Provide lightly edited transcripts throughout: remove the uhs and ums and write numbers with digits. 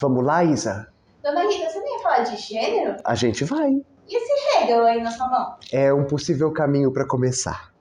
Vamos lá, Isa? Dona Rita, você nem ia falar de gênero? A gente vai. E esse Hegel aí na sua mão? É um possível caminho para começar.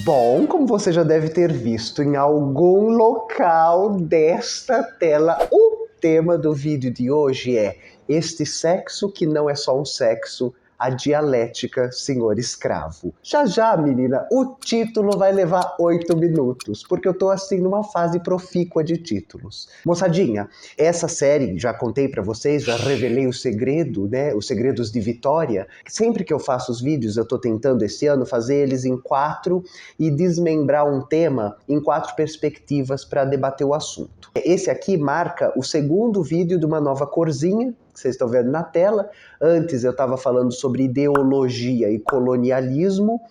Bom, como você já deve ter visto em algum local desta tela, o tema do vídeo de hoje é este sexo que não é só um sexo, a dialética senhor escravo. Já, menina, o título vai levar 8 minutos, porque eu tô assim numa fase profícua de títulos. Moçadinha, essa série, já contei pra vocês, já revelei o segredo, né? Os segredos de Vitória. Sempre que eu faço os vídeos, eu tô tentando esse ano fazer eles em 4 e desmembrar um tema em 4 perspectivas para debater o assunto. Esse aqui marca o segundo vídeo de uma nova corzinha, que vocês estão vendo na tela. Antes eu estava falando sobre ideologia e colonialismo,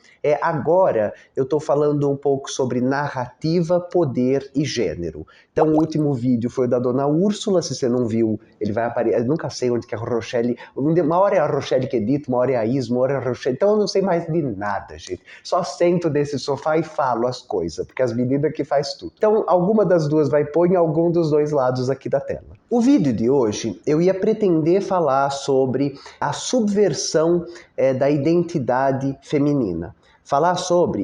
agora eu estou falando um pouco sobre narrativa, poder e gênero. Então o último vídeo foi o da Dona Úrsula, se você não viu, ele vai aparecer, eu nunca sei onde que é a Rochelle, uma hora é a Rochelle que edita, uma hora é a Isa, uma hora é a Rochelle, então eu não sei mais de nada, gente. Só sento nesse sofá e falo as coisas, porque as meninas que faz tudo. Então alguma das duas vai pôr em algum dos dois lados aqui da tela. O vídeo de hoje eu ia pretender falar sobre a subversão da identidade feminina.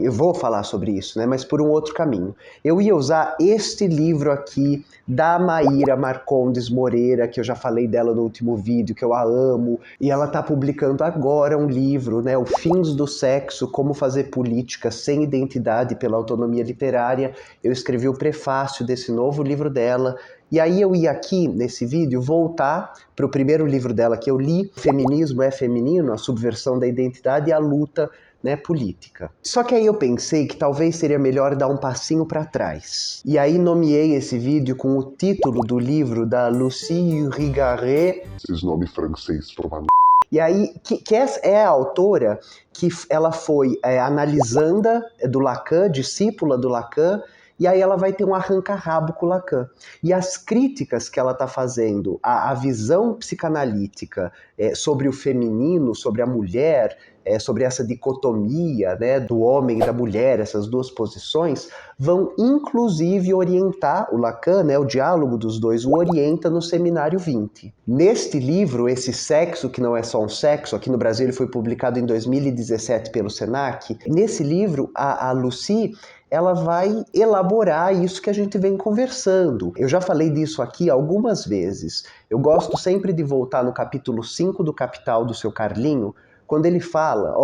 Eu vou falar sobre isso, né, mas por um outro caminho. Eu ia usar este livro aqui da Maíra Marcondes Moreira, que eu já falei dela no último vídeo, que eu a amo, e ela está publicando agora um livro, né, O Fins do Sexo, Como Fazer Política Sem Identidade pela Autonomia Literária. Eu escrevi o prefácio desse novo livro dela, e aí eu ia aqui, nesse vídeo, voltar para o primeiro livro dela que eu li, Feminismo é Feminino, a subversão da identidade e a luta, né, política. Só que aí eu pensei que talvez seria melhor dar um passinho para trás. E aí nomeei esse vídeo com o título do livro da Lucie Irigaray. Esses nomes francês formam. E aí, que essa é a autora que ela foi analisanda do Lacan, discípula do Lacan, e aí ela vai ter um arranca-rabo com o Lacan. E as críticas que ela está fazendo, a visão psicanalítica sobre o feminino, sobre a mulher, sobre essa dicotomia, né, do homem e da mulher, essas duas posições, vão inclusive orientar o Lacan, né, o diálogo dos dois, o orienta no Seminário 20. Neste livro, Esse Sexo que não é só um sexo, aqui no Brasil ele foi publicado em 2017 pelo Senac, nesse livro a Lucie, ela vai elaborar isso que a gente vem conversando. Eu já falei disso aqui algumas vezes. Eu gosto sempre de voltar no capítulo 5 do Capital do seu Carlinho, quando ele fala,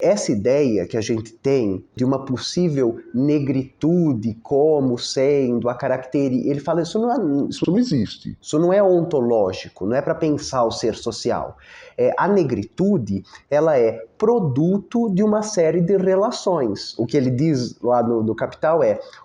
essa ideia que a gente tem de uma possível negritude como sendo a característica, ele fala, isso não existe. Isso não é ontológico, não é para pensar o ser social. A negritude, ela é produto de uma série de relações. O que ele diz lá no Capital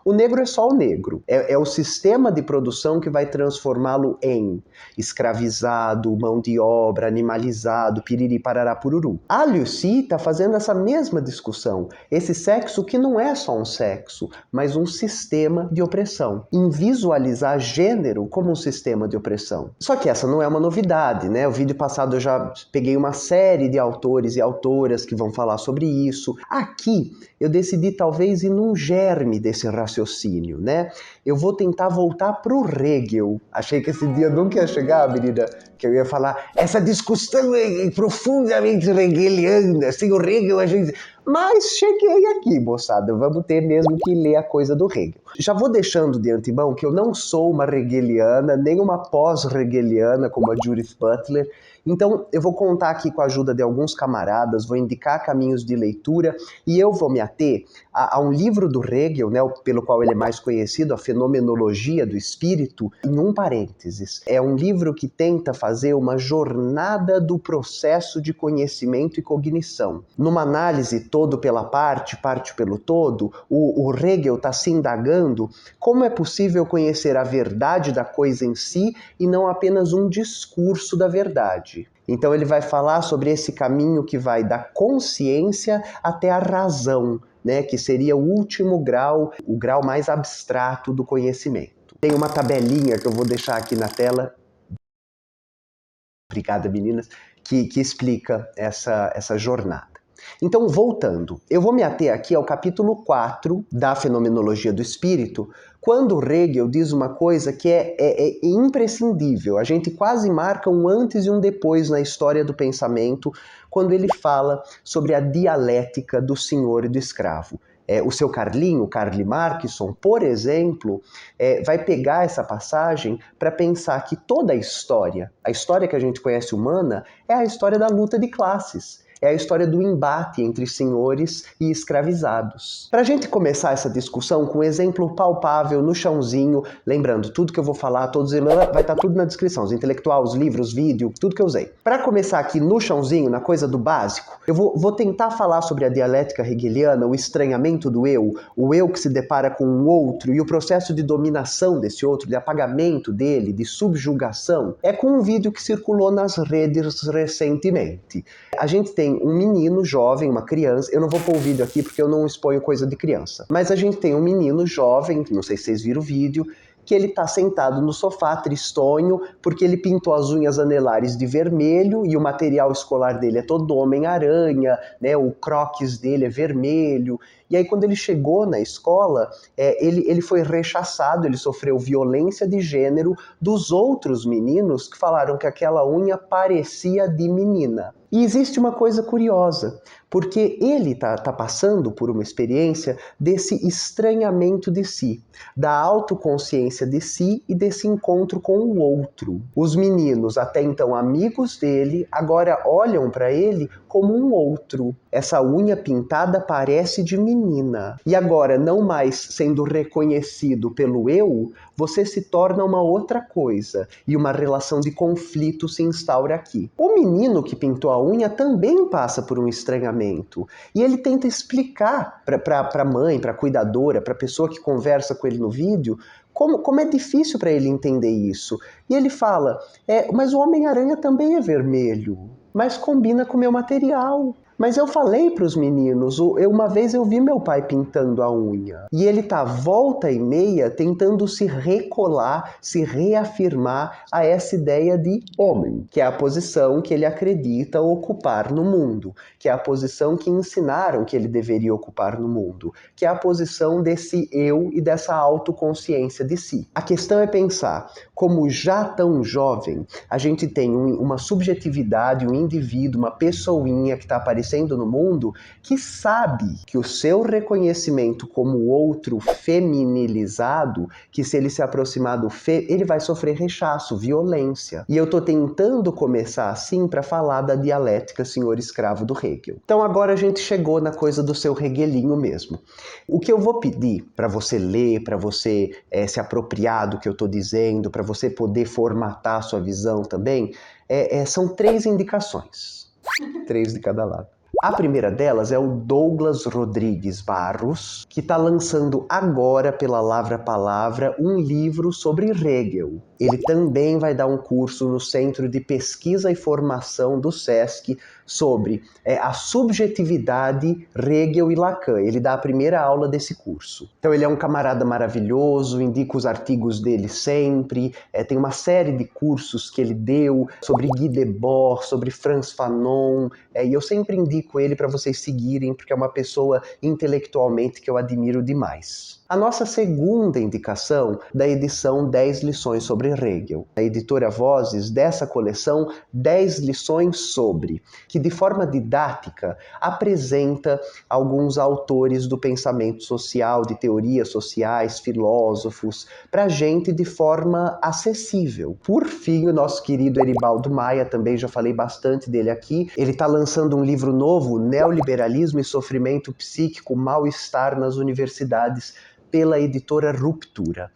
o negro é só o negro. É o sistema de produção que vai transformá-lo em escravizado, mão de obra, animalizado, piriri, parará, pururu. A Lucie está fazendo essa mesma discussão. Esse sexo que não é só um sexo, mas um sistema de opressão. Em visualizar gênero como um sistema de opressão. Só que essa não é uma novidade, né? O vídeo passado eu já peguei uma série de autores e autoras que vão falar sobre isso. Aqui eu decidi talvez ir num germe desse raciocínio, né? Eu vou tentar voltar pro Hegel. Achei que esse dia nunca ia chegar, menina, que eu ia falar essa discussão é profundamente hegeliana, assim, o Hegel a gente... Mas cheguei aqui, moçada, vamos ter mesmo que ler a coisa do Hegel. Já vou deixando de antemão que eu não sou uma hegeliana, nem uma pós-hegeliana como a Judith Butler, então eu vou contar aqui com a ajuda de alguns camaradas, vou indicar caminhos de leitura e eu vou me ater a um livro do Hegel, né, pelo qual ele é mais conhecido, A Fenomenologia do Espírito, em um parênteses. É um livro que tenta fazer uma jornada do processo de conhecimento e cognição. Numa análise todo pela parte pelo todo, o Hegel está se indagando como é possível conhecer a verdade da coisa em si e não apenas um discurso da verdade. Então ele vai falar sobre esse caminho que vai da consciência até a razão, né, que seria o último grau, o grau mais abstrato do conhecimento. Tem uma tabelinha que eu vou deixar aqui na tela, obrigada meninas, que explica essa jornada. Então, voltando, eu vou me ater aqui ao capítulo 4 da Fenomenologia do Espírito, quando Hegel diz uma coisa que é imprescindível. A gente quase marca um antes e um depois na história do pensamento, quando ele fala sobre a dialética do senhor e do escravo. O seu Carlinho, Karl Marxson, por exemplo, vai pegar essa passagem para pensar que toda a história que a gente conhece humana, é a história da luta de classes. É a história do embate entre senhores e escravizados. Para a gente começar essa discussão com um exemplo palpável no chãozinho, lembrando, tudo que eu vou falar, vai estar tudo na descrição, os intelectuais, os livros, vídeo, tudo que eu usei. Para começar aqui no chãozinho, na coisa do básico, eu vou tentar falar sobre a dialética hegeliana, o estranhamento do eu, o eu que se depara com o outro e o processo de dominação desse outro, de apagamento dele, de subjugação, com um vídeo que circulou nas redes recentemente. A gente tem um menino jovem, uma criança, eu não vou pôr o vídeo aqui porque eu não exponho coisa de criança, mas a gente tem um menino jovem, não sei se vocês viram o vídeo, que ele está sentado no sofá tristonho porque ele pintou as unhas anelares de vermelho e o material escolar dele é todo Homem-Aranha, né? O croquis dele é vermelho. E aí quando ele chegou na escola, ele foi rechaçado, ele sofreu violência de gênero dos outros meninos que falaram que aquela unha parecia de menina. E existe uma coisa curiosa, porque ele está passando por uma experiência desse estranhamento de si, da autoconsciência de si e desse encontro com o outro. Os meninos, até então amigos dele, agora olham para ele como um outro. Essa unha pintada parece de menina. E agora, não mais sendo reconhecido pelo eu, você se torna uma outra coisa. E uma relação de conflito se instaura aqui. O menino que pintou a unha também passa por um estranhamento. E ele tenta explicar para a mãe, para a cuidadora, para a pessoa que conversa com ele no vídeo, como é difícil para ele entender isso. E ele fala, mas o Homem-Aranha também é vermelho, mas combina com o meu material. Mas eu falei para os meninos, uma vez eu vi meu pai pintando a unha. E ele tá volta e meia tentando se recolar, se reafirmar a essa ideia de homem, que é a posição que ele acredita ocupar no mundo, que é a posição que ensinaram que ele deveria ocupar no mundo, que é a posição desse eu e dessa autoconsciência de si. A questão é pensar, como já tão jovem, a gente tem uma subjetividade, um indivíduo, uma pessoinha que está aparecendo no mundo, que sabe que o seu reconhecimento como outro feminilizado, que se ele se aproximar do ele vai sofrer rechaço, violência. E eu tô tentando começar assim para falar da dialética senhor escravo do Hegel. Então agora a gente chegou na coisa do seu Hegelinho mesmo. O que eu vou pedir para você ler, para você se apropriar do que eu tô dizendo, para você poder formatar a sua visão também, são 3 indicações. 3 de cada lado. A primeira delas é o Douglas Rodrigues Barros, que está lançando agora pela Lavra Palavra um livro sobre Hegel. Ele também vai dar um curso no Centro de Pesquisa e Formação do SESC sobre a subjetividade Hegel e Lacan. Ele dá a primeira aula desse curso. Então ele é um camarada maravilhoso, indico os artigos dele sempre, tem uma série de cursos que ele deu sobre Guy Debord, sobre Frantz Fanon, e eu sempre indico ele para vocês seguirem, porque é uma pessoa intelectualmente que eu admiro demais. A nossa segunda indicação da edição 10 lições sobre Hegel. A editora Vozes, dessa coleção, 10 lições sobre, que de forma didática apresenta alguns autores do pensamento social, de teorias sociais, filósofos, para a gente de forma acessível. Por fim, o nosso querido Eribaldo Maia, também já falei bastante dele aqui, ele está lançando um livro novo, Neoliberalismo e Sofrimento Psíquico, Mal-Estar nas Universidades, pela editora Ruptura.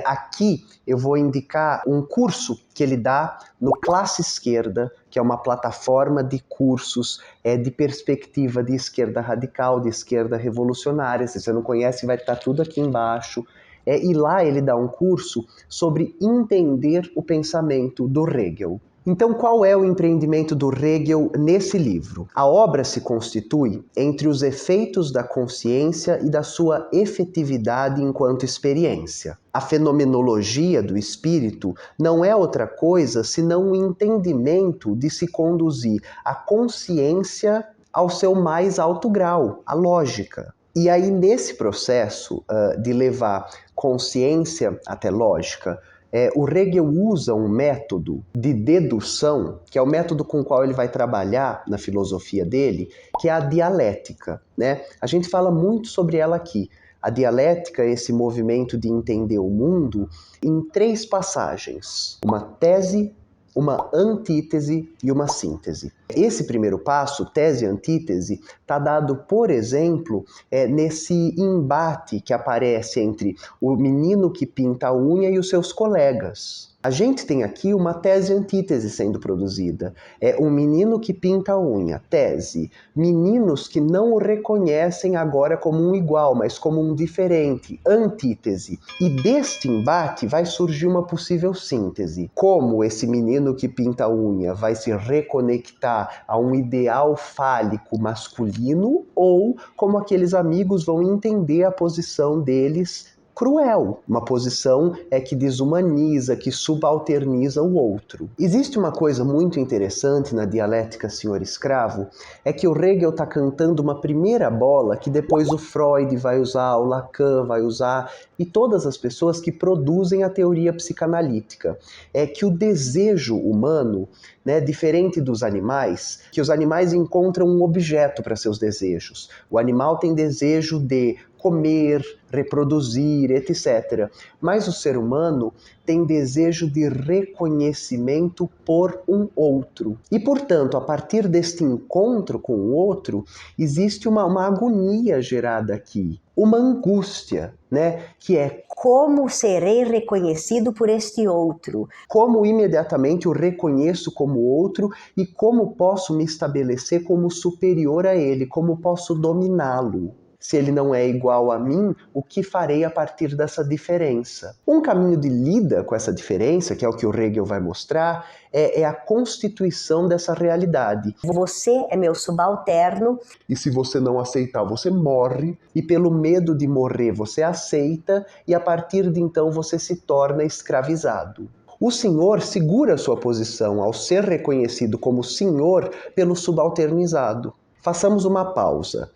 Aqui eu vou indicar um curso que ele dá no Classe Esquerda, que é uma plataforma de cursos de perspectiva de esquerda radical, de esquerda revolucionária. Se você não conhece, vai estar tudo aqui embaixo. E lá ele dá um curso sobre entender o pensamento do Hegel. Então, qual é o empreendimento do Hegel nesse livro? A obra se constitui entre os efeitos da consciência e da sua efetividade enquanto experiência. A fenomenologia do espírito não é outra coisa senão o entendimento de se conduzir a consciência ao seu mais alto grau, a lógica. E aí, nesse processo de levar consciência até lógica, o Hegel usa um método de dedução, que é o método com o qual ele vai trabalhar na filosofia dele, que é a dialética, né? A gente fala muito sobre ela aqui. A dialética é esse movimento de entender o mundo em 3 passagens: uma tese, uma antítese e uma síntese. Esse primeiro passo, tese e antítese, está dado, por exemplo, nesse embate que aparece entre o menino que pinta a unha e os seus colegas. A gente tem aqui uma tese e antítese sendo produzida. É um menino que pinta a unha, tese. Meninos que não o reconhecem agora como um igual, mas como um diferente, antítese. E deste embate vai surgir uma possível síntese. Como esse menino que pinta a unha vai se reconectar a um ideal fálico masculino, ou como aqueles amigos vão entender a posição deles cruel, uma posição que desumaniza, que subalterniza o outro. Existe uma coisa muito interessante na dialética senhor-escravo, é que o Hegel está cantando uma primeira bola que depois o Freud vai usar, o Lacan vai usar, e todas as pessoas que produzem a teoria psicanalítica. É que o desejo humano, né, diferente dos animais, que os animais encontram um objeto para seus desejos. O animal tem desejo de comer, reproduzir, etc. Mas o ser humano tem desejo de reconhecimento por um outro. E, portanto, a partir deste encontro com o outro, existe uma agonia gerada aqui, uma angústia, né? Que é: como serei reconhecido por este outro? Como imediatamente o reconheço como outro e como posso me estabelecer como superior a ele, como posso dominá-lo? Se ele não é igual a mim, o que farei a partir dessa diferença? Um caminho de lida com essa diferença, que é o que o Hegel vai mostrar, é a constituição dessa realidade. Você é meu subalterno. E se você não aceitar, você morre, e pelo medo de morrer você aceita, e a partir de então você se torna escravizado. O senhor segura sua posição ao ser reconhecido como senhor pelo subalternizado. Façamos uma pausa.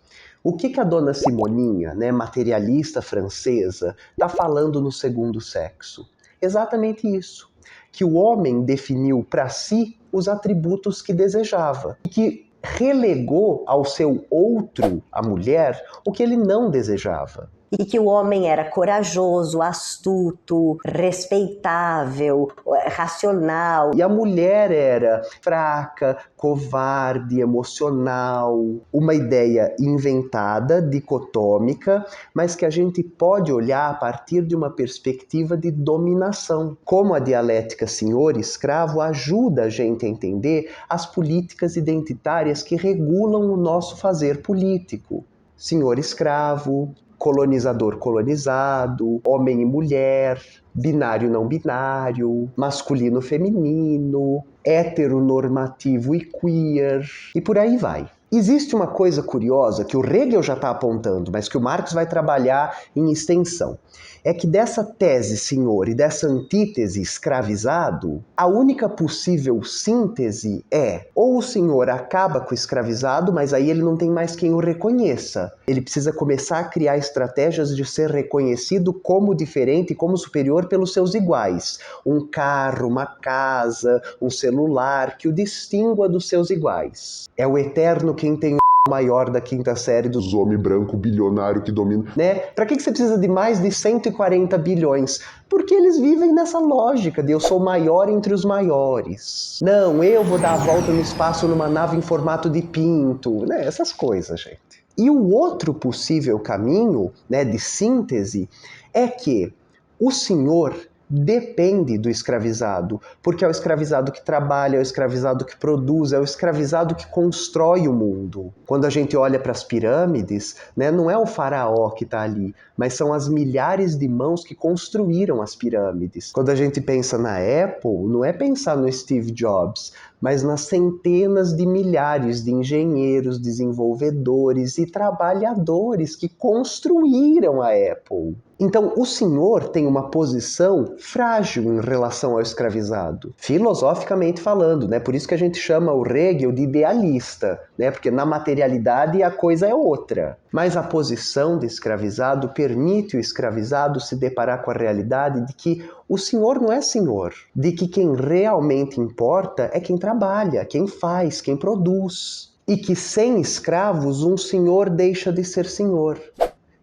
O que a dona Simoninha, né, materialista francesa, está falando no segundo sexo? Exatamente isso. Que o homem definiu para si os atributos que desejava. E que relegou ao seu outro, a mulher, o que ele não desejava. E que o homem era corajoso, astuto, respeitável, racional. E a mulher era fraca, covarde, emocional. Uma ideia inventada, dicotômica, mas que a gente pode olhar a partir de uma perspectiva de dominação. Como a dialética senhor-escravo ajuda a gente a entender as políticas identitárias que regulam o nosso fazer político. Senhor-escravo, colonizador-colonizado, homem e mulher, binário-não binário, masculino-feminino, heteronormativo e queer, e por aí vai. Existe uma coisa curiosa que o Hegel já está apontando, mas que o Marx vai trabalhar em extensão. É que dessa tese senhor e dessa antítese escravizado, a única possível síntese é: ou o senhor acaba com o escravizado, mas aí ele não tem mais quem o reconheça. Ele precisa começar a criar estratégias de ser reconhecido como diferente, como superior pelos seus iguais. Um carro, uma casa, um celular que o distingua dos seus iguais. É o eterno quem tem o maior da quinta série dos homem branco bilionário que domina. Né? Para que você precisa de mais de 140 bilhões? Porque eles vivem nessa lógica de eu sou maior entre os maiores. Não, eu vou dar a volta no espaço numa nave em formato de pinto, né? Essas coisas, gente. E o outro possível caminho, né, de síntese é que o senhor depende do escravizado, porque é o escravizado que trabalha, é o escravizado que produz, é o escravizado que constrói o mundo. Quando a gente olha para as pirâmides, né, não é o faraó que está ali, mas são as milhares de mãos que construíram as pirâmides. Quando a gente pensa na Apple, não é pensar no Steve Jobs, mas nas centenas de milhares de engenheiros, desenvolvedores e trabalhadores que construíram a Apple. Então, o senhor tem uma posição frágil em relação ao escravizado, filosoficamente falando, né? Por isso que a gente chama o Hegel de idealista, né? Porque na materialidade a coisa é outra. Mas a posição de escravizado permite o escravizado se deparar com a realidade de que o senhor não é senhor, de que quem realmente importa é quem trabalha, quem faz, quem produz. E que sem escravos um senhor deixa de ser senhor.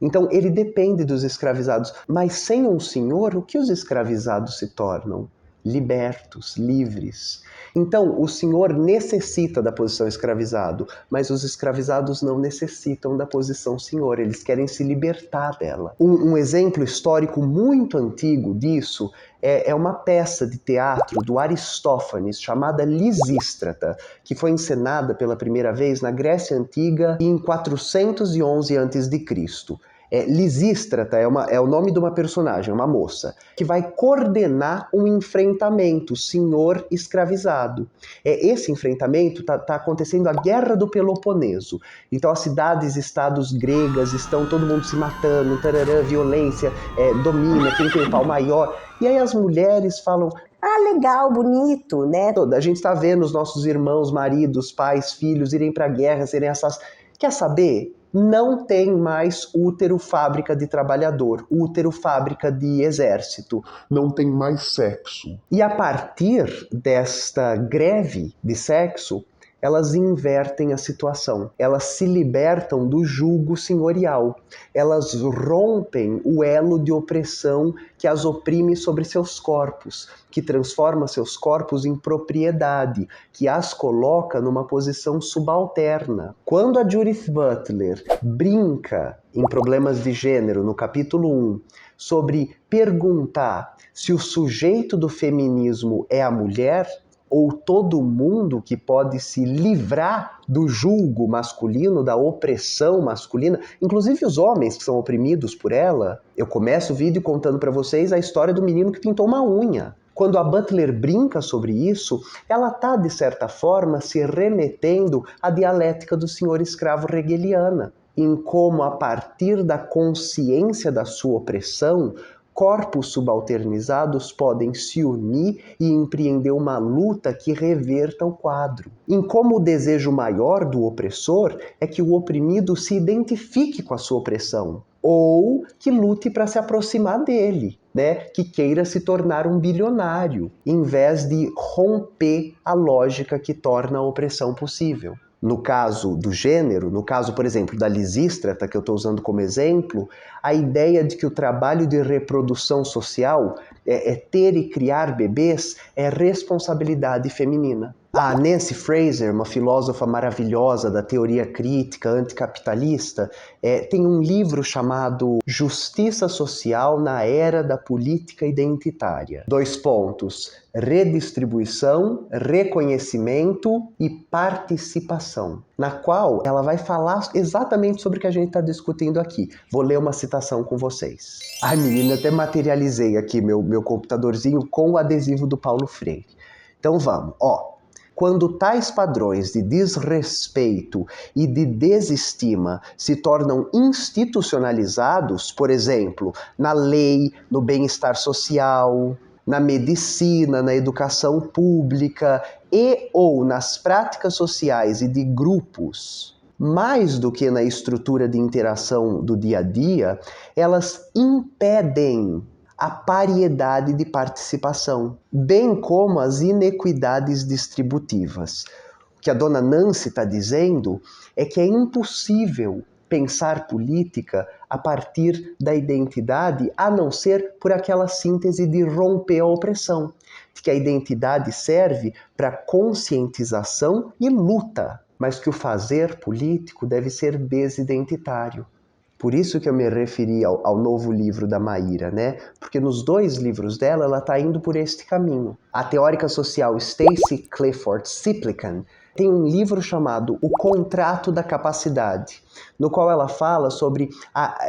Então ele depende dos escravizados, mas sem um senhor, o que os escravizados se tornam? Libertos, livres. Então o senhor necessita da posição escravizado, mas os escravizados não necessitam da posição senhor, eles querem se libertar dela. Um exemplo histórico muito antigo disso é uma peça de teatro do Aristófanes chamada Lisístrata, que foi encenada pela primeira vez na Grécia Antiga em 411 a.C. Lisístrata é o nome de uma personagem, uma moça, que vai coordenar um enfrentamento senhor escravizado. Esse enfrentamento está acontecendo a Guerra do Peloponeso. Então as cidades-estados gregas estão todo mundo se matando, tararã, violência, domina, quem tem o pau maior. E aí as mulheres falam... Ah, legal, bonito, né? A gente está vendo os nossos irmãos, maridos, pais, filhos irem para a guerra, serem assassinados. Quer saber? Não tem mais útero fábrica de trabalhador, útero fábrica de exército. Não tem mais sexo. E a partir desta greve de sexo, elas invertem a situação. Elas se libertam do jugo senhorial. Elas rompem o elo de opressão que as oprime sobre seus corpos, que transforma seus corpos em propriedade, que as coloca numa posição subalterna. Quando a Judith Butler brinca em Problemas de Gênero, no capítulo 1, sobre perguntar se o sujeito do feminismo é a mulher, ou todo mundo que pode se livrar do julgo masculino, da opressão masculina, inclusive os homens que são oprimidos por ela. Eu começo o vídeo contando para vocês a história do menino que pintou uma unha. Quando a Butler brinca sobre isso, ela está, de certa forma, se remetendo à dialética do senhor escravo hegeliana, em como, a partir da consciência da sua opressão, corpos subalternizados podem se unir e empreender uma luta que reverta o quadro. Em como o desejo maior do opressor é que o oprimido se identifique com a sua opressão, ou que lute para se aproximar dele, né? Que queira se tornar um bilionário, em vez de romper a lógica que torna a opressão possível. No caso do gênero, no caso, por exemplo, da Lisístrata, que eu estou usando como exemplo, a ideia de que o trabalho de reprodução social ter e criar bebês é responsabilidade feminina. A Nancy Fraser, uma filósofa maravilhosa da teoria crítica anticapitalista, tem um livro chamado Justiça Social na Era da Política Identitária. 2 pontos. Redistribuição, reconhecimento e participação, na qual ela vai falar exatamente sobre o que a gente está discutindo aqui. Vou ler uma citação com vocês. Ai, menina, até materializei aqui meu computadorzinho com o adesivo do Paulo Freire. Então vamos, Quando tais padrões de desrespeito e de desestima se tornam institucionalizados, por exemplo, na lei, no bem-estar social, na medicina, na educação pública e ou nas práticas sociais e de grupos, mais do que na estrutura de interação do dia a dia, elas impedem a paridade de participação, bem como as inequidades distributivas. O que a dona Nancy está dizendo é que é impossível pensar política a partir da identidade, a não ser por aquela síntese de romper a opressão, de que a identidade serve para conscientização e luta, mas que o fazer político deve ser desidentitário. Por isso que eu me referi ao novo livro da Maíra, né? Porque nos 2 livros dela, ela está indo por este caminho. A teórica social Stacey Clifford Siplican tem um livro chamado O Contrato da Capacidade, no qual ela fala sobre,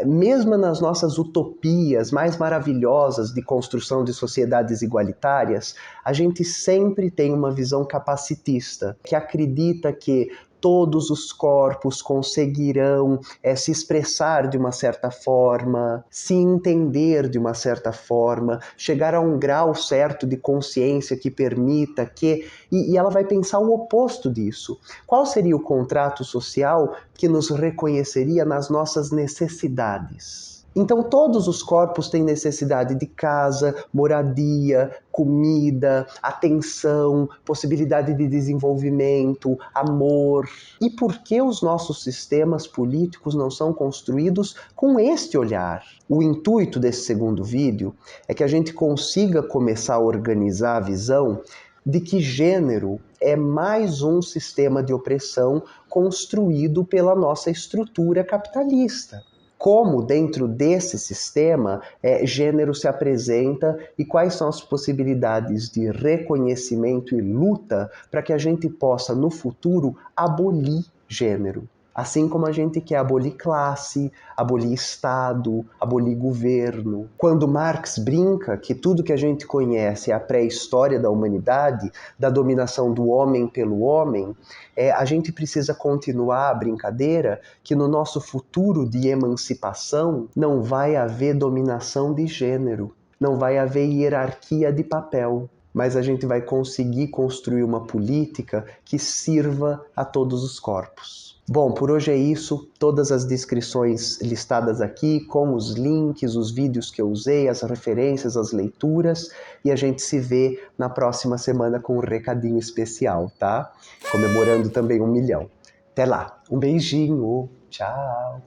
mesmo nas nossas utopias mais maravilhosas de construção de sociedades igualitárias, a gente sempre tem uma visão capacitista, que acredita que todos os corpos conseguirão se expressar de uma certa forma, se entender de uma certa forma, chegar a um grau certo de consciência que permita que... E ela vai pensar o oposto disso. Qual seria o contrato social que nos reconheceria nas nossas necessidades? Então todos os corpos têm necessidade de casa, moradia, comida, atenção, possibilidade de desenvolvimento, amor. E por que os nossos sistemas políticos não são construídos com este olhar? O intuito desse segundo vídeo é que a gente consiga começar a organizar a visão de que gênero é mais um sistema de opressão construído pela nossa estrutura capitalista. Como dentro desse sistema gênero se apresenta e quais são as possibilidades de reconhecimento e luta para que a gente possa no futuro abolir gênero. Assim como a gente quer abolir classe, abolir Estado, abolir governo. Quando Marx brinca que tudo que a gente conhece é a pré-história da humanidade, da dominação do homem pelo homem, a gente precisa continuar a brincadeira que no nosso futuro de emancipação não vai haver dominação de gênero, não vai haver hierarquia de papel, mas a gente vai conseguir construir uma política que sirva a todos os corpos. Bom, por hoje é isso. Todas as descrições listadas aqui, com os links, os vídeos que eu usei, as referências, as leituras, e a gente se vê na próxima semana com um recadinho especial, tá? Comemorando também 1 milhão. Até lá, um beijinho, tchau!